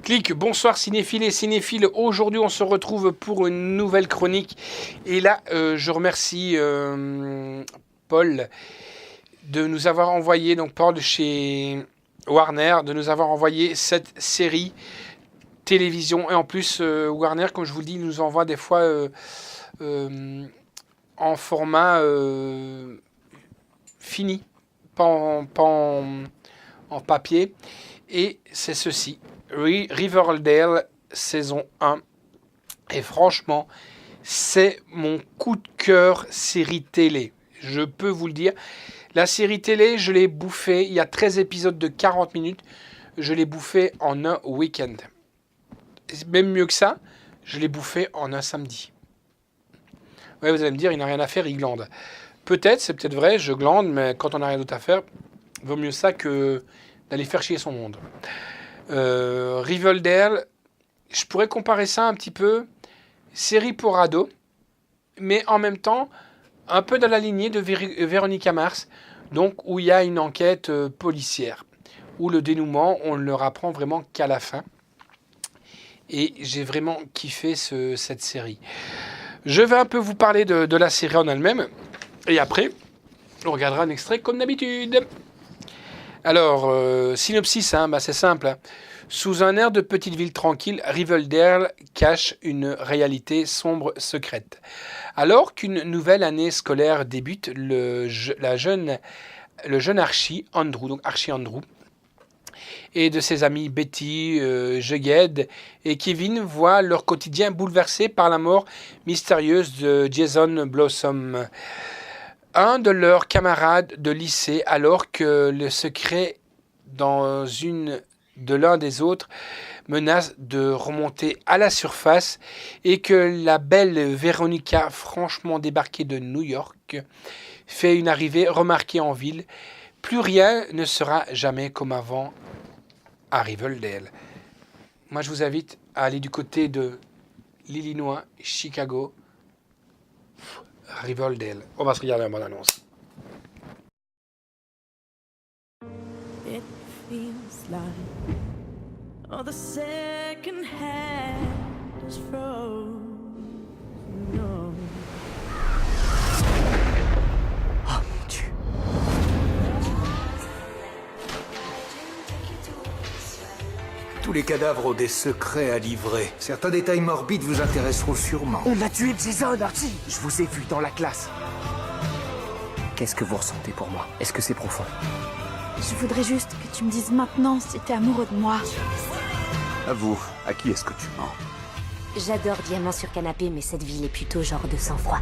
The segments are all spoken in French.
Clic, bonsoir cinéphiles et cinéphiles. Aujourd'hui, on se retrouve pour une nouvelle chronique. Et là, je remercie Paul de nous avoir envoyé, donc Paul chez Warner, de nous avoir envoyé cette série télévision. Et en plus, Warner, comme je vous le dis, nous envoie des fois en format fini, pas en papier. Et c'est ceci. Riverdale, saison 1. Et franchement, c'est mon coup de cœur série télé. Je peux vous le dire. La série télé, je l'ai bouffée. Il y a 13 épisodes de 40 minutes. Je l'ai bouffée en un week-end. Même mieux que ça, je l'ai bouffée en un samedi. Ouais, vous allez me dire, il n'a rien à faire, il glande. Peut-être, c'est peut-être vrai, je glande, mais quand on n'a rien d'autre à faire, vaut mieux ça que d'aller faire chier son monde. Riverdale, je pourrais comparer ça un petit peu, série pour ados, mais en même temps, un peu dans la lignée de Véronica Mars, donc où il y a une enquête policière, où le dénouement, on ne le apprend vraiment qu'à la fin. Et j'ai vraiment kiffé cette série. Je vais un peu vous parler de la série en elle-même, et après, on regardera un extrait comme d'habitude. Alors, synopsis, c'est simple. Hein. Sous un air de petite ville tranquille, Riverdale cache une réalité sombre secrète. Alors qu'une nouvelle année scolaire débute, le jeune Archie, Andrew, donc Archie Andrew, et de ses amis Betty, Jughead et Kevin voient leur quotidien bouleversé par la mort mystérieuse de Jason Blossom, un de leurs camarades de lycée, alors que le secret de l'un des autres menace de remonter à la surface et que la belle Veronica, franchement débarquée de New York, fait une arrivée remarquée en ville. Plus rien ne sera jamais comme avant à Riverdale. Moi, je vous invite à aller du côté de l'Illinois, Chicago, Riverdale. On va se regarder la bonne annonce. It feels like all the second hand is frozen. No. Oh mon Dieu. Tous les cadavres ont des secrets à livrer. Certains détails morbides vous intéresseront sûrement. On a tué Jason, Archie. Je vous ai vu dans la classe. Qu'est-ce que vous ressentez pour moi? Est-ce que c'est profond? Je voudrais juste que tu me dises maintenant si t'es amoureux de moi. Avoue, à qui est-ce que tu mens? J'adore Diamant sur canapé, mais cette ville est plutôt genre de sang-froid.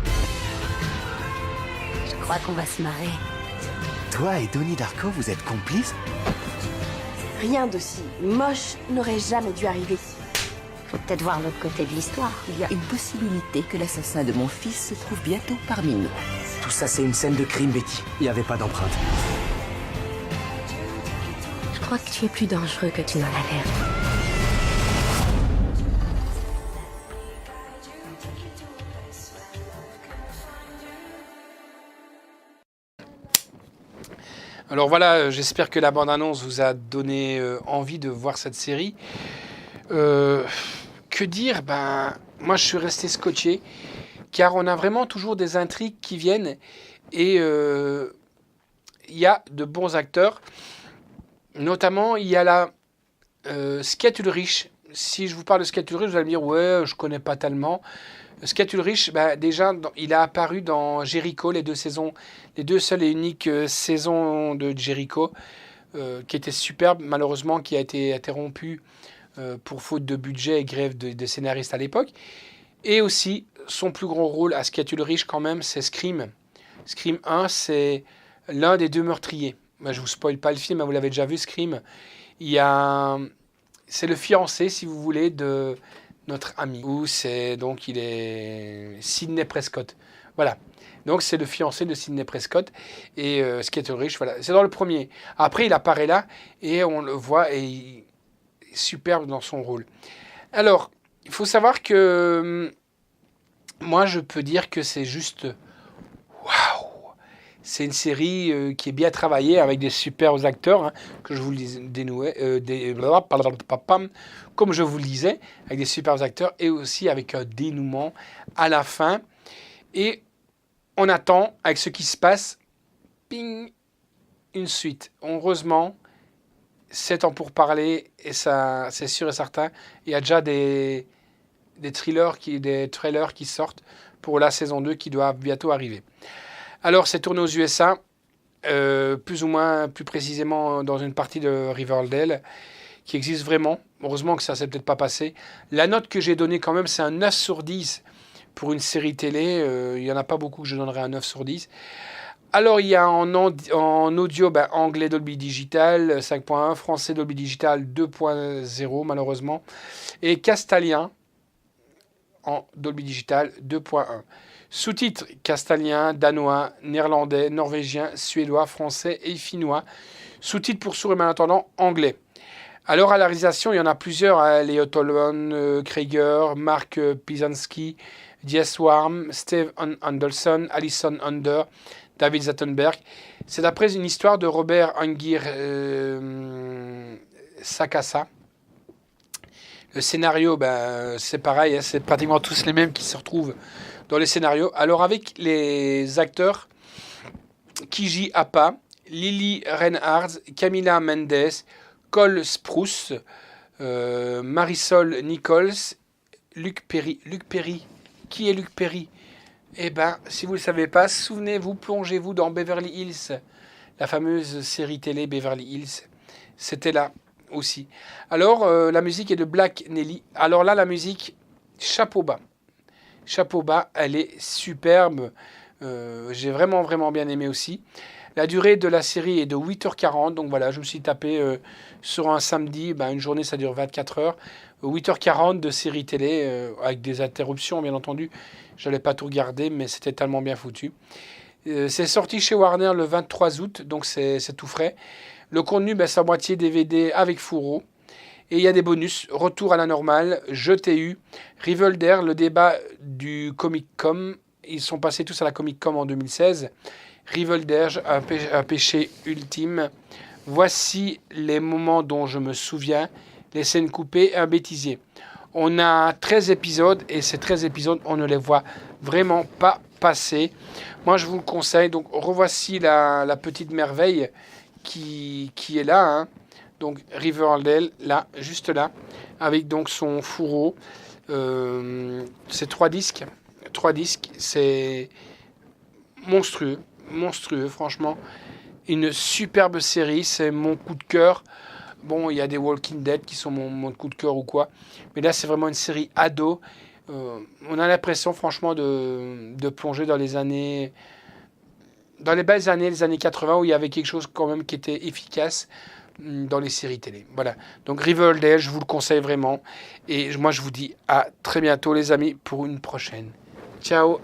Je crois qu'on va se marrer. Toi et Donnie Darko, vous êtes complices? Rien d'aussi moche n'aurait jamais dû arriver. Faut peut-être voir l'autre côté de l'histoire. Il y a une possibilité que l'assassin de mon fils se trouve bientôt parmi nous. Tout ça, c'est une scène de crime, Betty. Il n'y avait pas d'empreinte. Je crois que tu es plus dangereux que tu n'en as l'air. Alors voilà, j'espère que la bande-annonce vous a donné envie de voir cette série. Que dire? Moi je suis resté scotché, car on a vraiment toujours des intrigues qui viennent, et il y a de bons acteurs. Notamment, il y a la Skate Ulrich. Si je vous parle de Skate Ulrich, vous allez me dire, ouais, je connais pas tellement. Skate Ulrich, déjà, il a apparu dans Jericho, les deux seules et uniques saisons de Jericho, qui étaient superbes, malheureusement, qui a été interrompu pour faute de budget et grève de scénaristes à l'époque. Et aussi, son plus gros rôle à Skate Ulrich, quand même, c'est Scream. Scream 1, c'est l'un des deux meurtriers. Moi, je vous spoil pas le film, vous l'avez déjà vu, Scream. C'est le fiancé, si vous voulez, de notre ami. Il est Sidney Prescott. Voilà. Donc, c'est le fiancé de Sidney Prescott. Et Skate Ulrich, voilà. C'est dans le premier. Après, il apparaît là, et on le voit, et il est superbe dans son rôle. Alors, il faut savoir que moi, je peux dire que c'est juste... Waouh! C'est une série qui est bien travaillée avec des super acteurs, hein, que je vous comme je vous le disais, avec des super acteurs et aussi avec un dénouement à la fin. Et on attend, avec ce qui se passe, ping, une suite. Heureusement, 7 ans pour parler, et ça, c'est sûr et certain. Il y a déjà des trailers qui sortent pour la saison 2 qui doit bientôt arriver. Alors, c'est tourné aux USA, plus précisément dans une partie de Riverdale, qui existe vraiment. Heureusement que ça ne s'est peut-être pas passé. La note que j'ai donnée quand même, c'est un 9 sur 10 pour une série télé. Il n'y en a pas beaucoup que je donnerais un 9 sur 10. Alors, il y a en audio, anglais Dolby Digital 5.1, français Dolby Digital 2.0 malheureusement, et castalien en Dolby Digital 2.1. Sous-titres castalien, danois, néerlandais, norvégien, suédois, français et finnois. Sous-titres pour sourds et malentendants anglais. Alors, à la réalisation, il y en a plusieurs, hein, Leo Tolman, Krieger, Mark Pisanski, Jess Warm, Steve Anderson, Alison Under, David Zattenberg. C'est d'après une histoire de Robert Angir Sakasa. Le scénario, c'est pareil, hein, c'est pratiquement tous les mêmes qui se retrouvent dans les scénarios. Alors avec les acteurs Kiji Appa, Lily Reinhardt, Camila Mendes, Cole Sprouse, Marisol Nichols, Luc Perry. Luc Perry. Qui est Luc Perry ? Eh bien, si vous ne le savez pas, souvenez-vous, plongez-vous dans Beverly Hills, la fameuse série télé Beverly Hills. C'était là aussi. Alors, la musique est de Black Nelly. Alors là, la musique, chapeau bas. Chapeau bas, elle est superbe. J'ai vraiment, vraiment bien aimé aussi. La durée de la série est de 8h40. Donc voilà, je me suis tapé sur un samedi. Une journée, ça dure 24 heures. 8h40 de série télé, avec des interruptions, bien entendu. Je n'allais pas tout regarder, mais c'était tellement bien foutu. C'est sorti chez Warner le 23 août, donc c'est tout frais. Le contenu, c'est à moitié DVD avec fourreau. Et il y a des bonus. Retour à la normale, Je t'ai eu, Riverdale, le débat du Comic-Con. Ils sont passés tous à la Comic-Con en 2016. Riverdale, un péché ultime. Voici les moments dont je me souviens. Les scènes coupées, un bêtisier. On a 13 épisodes et ces 13 épisodes, on ne les voit vraiment pas passer. Moi, je vous le conseille. Donc, revoici la petite merveille qui est là. Hein. Donc, Riverdale, là, juste là, avec donc son fourreau. C'est 3 disques. 3 disques, c'est monstrueux, franchement. Une superbe série, c'est mon coup de cœur. Bon, il y a des Walking Dead qui sont mon coup de cœur ou quoi. Mais là, c'est vraiment une série ado. On a l'impression, franchement, de plonger dans les années... Dans les belles années, les années 80, où il y avait quelque chose quand même qui était efficace dans les séries télé. Voilà. Donc, Riverdale, je vous le conseille vraiment. Et moi, je vous dis à très bientôt, les amis, pour une prochaine. Ciao!